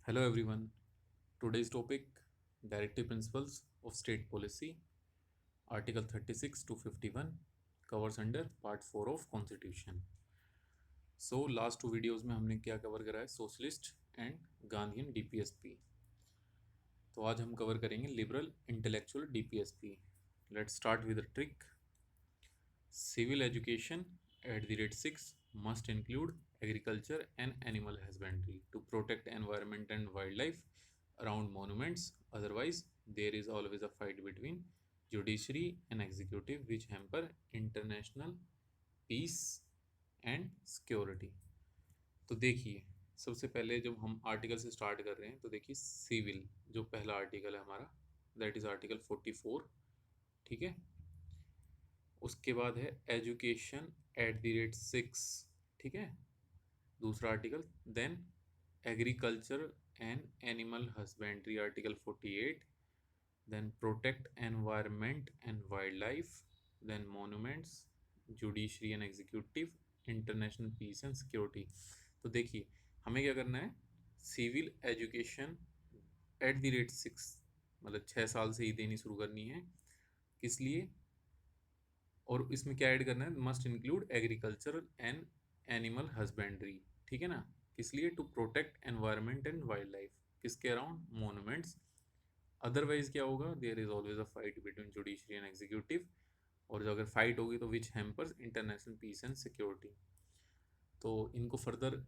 Hello everyone. Today's topic Directive Principles of State Policy, Article 36 to 51 covers under Part 4 of Constitution. So last two videos में हमने क्या cover करा है socialist and Gandhian DPSP. तो आज हम cover करेंगे liberal intellectual DPSP. Let's start with the trick. Civil education at the rate 6 must include agriculture and animal husbandry to protect environment and wildlife around monuments. Otherwise, there is always a fight between judiciary and executive which hamper international peace and security. तो देखिए, सबसे पहले जब हम article से start कर रहे हैं तो देखिए सिविल जो पहला आर्टिकल है हमारा दैट इज आर्टिकल 44. ठीक है. उसके बाद है एजुकेशन एट द रेट 6. ठीक है. दूसरा article. Then agriculture and animal husbandry article 48. Then protect environment and wild life. Then monuments, judiciary and executive, international peace and security. तो देखिए हमें क्या करना है. Civil education at the rate 6 मतलब 6 साल से ही देनी शुरू करनी है. किस लिए? और इसमें क्या ऐड करना है. Must include agriculture and animal husbandry. ठीक है ना. किस लिए? To protect environment and wild life. किसके अराउंड? मोनूमेंट्स. अदरवाइज क्या होगा? There is always a fight between judiciary and executive. और जो अगर फाइट होगी तो which hampers international peace and security. तो इनको फर्दर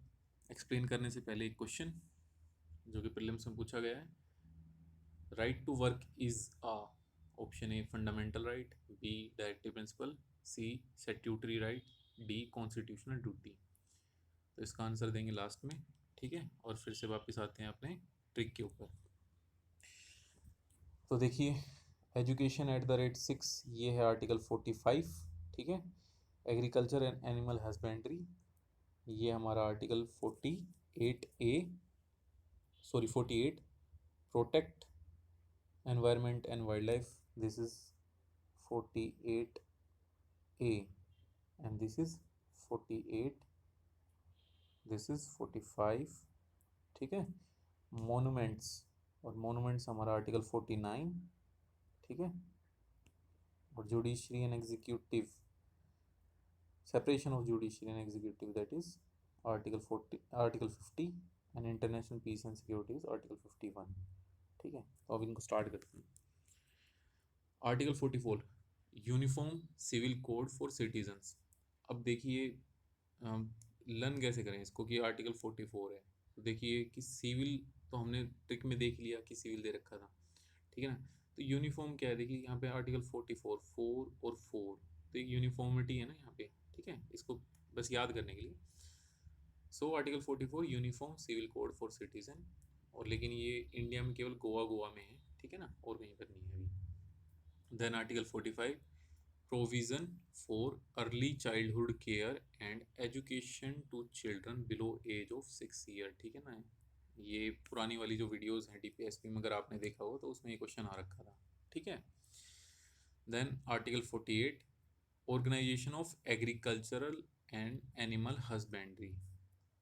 एक्सप्लेन करने से पहले एक क्वेश्चन जो कि प्रीलिम्स में पूछा गया है. Right to work is a option A fundamental right, B directive principle, C statutory right, D constitutional duty. तो इसका आंसर देंगे लास्ट में. ठीक है. और फिर से वापस आते हैं अपने ट्रिक के ऊपर. तो देखिए एजुकेशन एट द रेट 6 ये है आर्टिकल 45. ठीक है. एग्रीकल्चर एंड एनिमल हस्बेंड्री ये हमारा article 48A, sorry 48. Protect environment and wild life this is 48A and this is 48, this is 45. ठीक है. मोनूमेंट्स, और मोनूमेंट्स हमारा आर्टिकल 49. ठीक है. और judiciary and executive, separation of judiciary and executive that is article 40, article 50. And international peace and security is article 51. ठीक है. तो अब इनको स्टार्ट करते हैं. Article 44 uniform civil code for citizens. अब देखिए लर्न कैसे करें इसको कि आर्टिकल 44 है. तो देखिए कि सिविल तो हमने ट्रिक में देख लिया कि सिविल दे रखा था. ठीक है ना. तो यूनिफॉर्म क्या है. देखिए यहाँ पे आर्टिकल 44 4 और 4. तो एक यूनिफॉर्मिटी है ना यहाँ पे. ठीक है. इसको बस याद करने के लिए. So article 44 uniform civil code for citizen. और लेकिन ये इंडिया में केवल गोवा में है. ठीक है ना. और कहीं पर नहीं है अभी. Then article 45 provision for early childhood care and education to children below age of 6 year. ठीक है ना. ये पुरानी वाली जो वीडियोस हैं डीपीएसपी में अगर आपने देखा हो तो उसमें ये क्वेश्चन आ रखा था. ठीक है. Then article 48 organisation of agricultural and animal husbandry.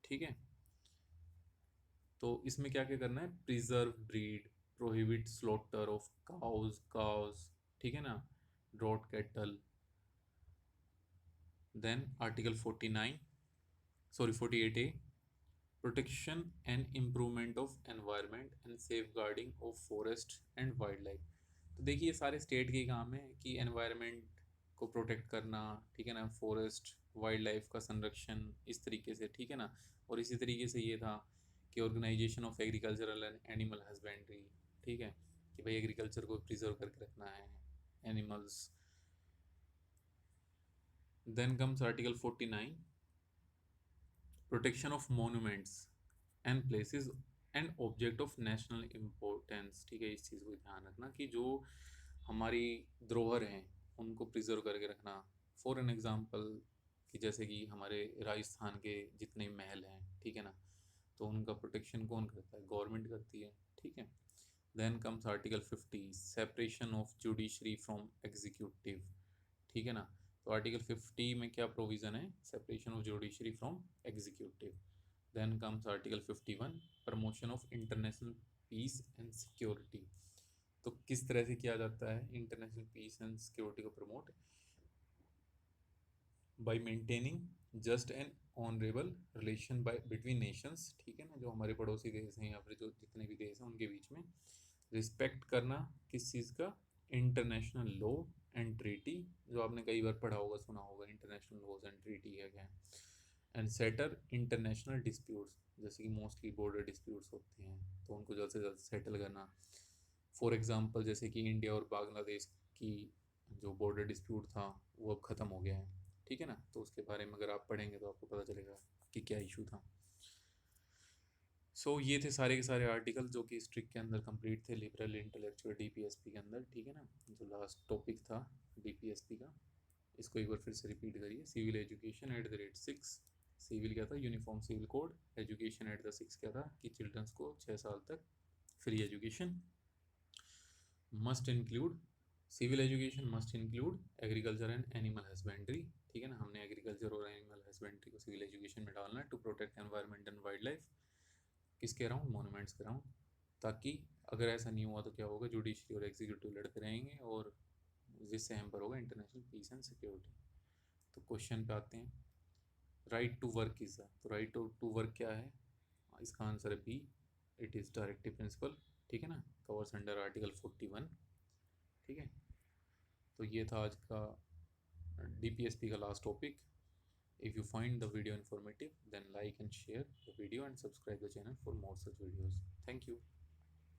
ठीक है. तो इसमें क्या क्या करना है. Preserve breed, prohibit slaughter of cows. ठीक है ना. Drought cattle. Then article 49, sorry 48A protection and improvement of environment and safeguarding of forest and wild life. तो देखिए ये सारे स्टेट के काम है कि एनवायरनमेंट को प्रोटेक्ट करना. ठीक है ना. फॉरेस्ट वाइल्ड लाइफ का संरक्षण इस तरीके से. ठीक है ना. और इसी तरीके से ये था कि organisation of agricultural and animal husbandry. ठीक है. कि भाई एग्रीकल्चर को प्रिजर्व करके रखना है, animals. Then comes article 49 protection of monuments and places and object of national importance. ठीक है. इस चीज़ को ध्यान रखना कि जो हमारी धरोहर हैं उनको प्रिजर्व करके रखना. फॉर एन एग्जांपल कि जैसे कि हमारे राजस्थान के जितने महल हैं. ठीक है ना. तो उनका प्रोटेक्शन कौन करता है? गवर्नमेंट करती है. ठीक है. Then comes article 50 separation of judiciary from executive. ठीक है ना. तो आर्टिकल 50 में क्या प्रोविज़न है? Separation of judiciary from executive. Then comes article 51 promotion of international peace and security. तो किस तरह से किया जाता है इंटरनेशनल पीस एंड सिक्योरिटी को promote? By maintaining just and honourable relation by between nations, ठीक है ना, जो हमारे पड़ोसी देश हैं या फिर जो जितने भी देश हैं उनके बीच में रिस्पेक्ट करना किस चीज़ का? इंटरनेशनल लॉ एंड ट्रीटी, जो आपने कई बार पढ़ा होगा सुना होगा, इंटरनेशनल लॉज एंड ट्रीटी है क्या। एंड सेटल इंटरनेशनल डिस्प्यूट्स, जैसे कि मोस्टली बॉर्डर डिस्प्यूट्स होते हैं तो उनको जल्द से जल्द सेटल करना। फॉर एग्जांपल जैसे कि इंडिया और बांग्लादेश की जो बॉर्डर डिस्प्यूट था वो अब ख़त्म हो गया है, ठीक है ना, तो उसके बारे में अगर आप पढ़ेंगे तो आपको पता चलेगा कि क्या इशू था। ये थे सारे के सारे आर्टिकल जो कि स्ट्रिक के अंदर कंप्लीट थे, लिबरल इंटेलेक्चुअल डीपीएसपी के अंदर, ठीक है ना, जो लास्ट टॉपिक था डीपीएसपी का। इसको एक बार फिर से रिपीट करिए। सिविल एजुकेशन @6, सिविल क्या था? Uniform civil code. एजुकेशन @6 क्या था? कि चिल्ड्रंस को 6 साल तक free education. Must include, civil education must include agriculture and animal husbandry, ठीक है ना, हमने एग्रीकल्चर और एनिमल हस्बेंड्री को सिविल एजुकेशन में डालना है to protect environment and wild life. किसके अराउंड? मोनूमेंट्स के अराउंड। ताकि अगर ऐसा नहीं हुआ तो क्या होगा? जुडिशरी और एग्जीक्यूटिव लड़ते रहेंगे और जिससे हैम्पर होगा इंटरनेशनल पीस एंड सिक्योरिटी। तो क्वेश्चन पे आते हैं। राइट टू वर्क इज तो राइट टू वर्क क्या है? इसका आंसर है B, it is directive principle, ठीक है ना, कवर्स अंडर आर्टिकल 41, ठीक है। तो ये था आज का डीपीएसपी का last topic. If you find the video informative, then like and share the video and subscribe the channel for more such videos. Thank you.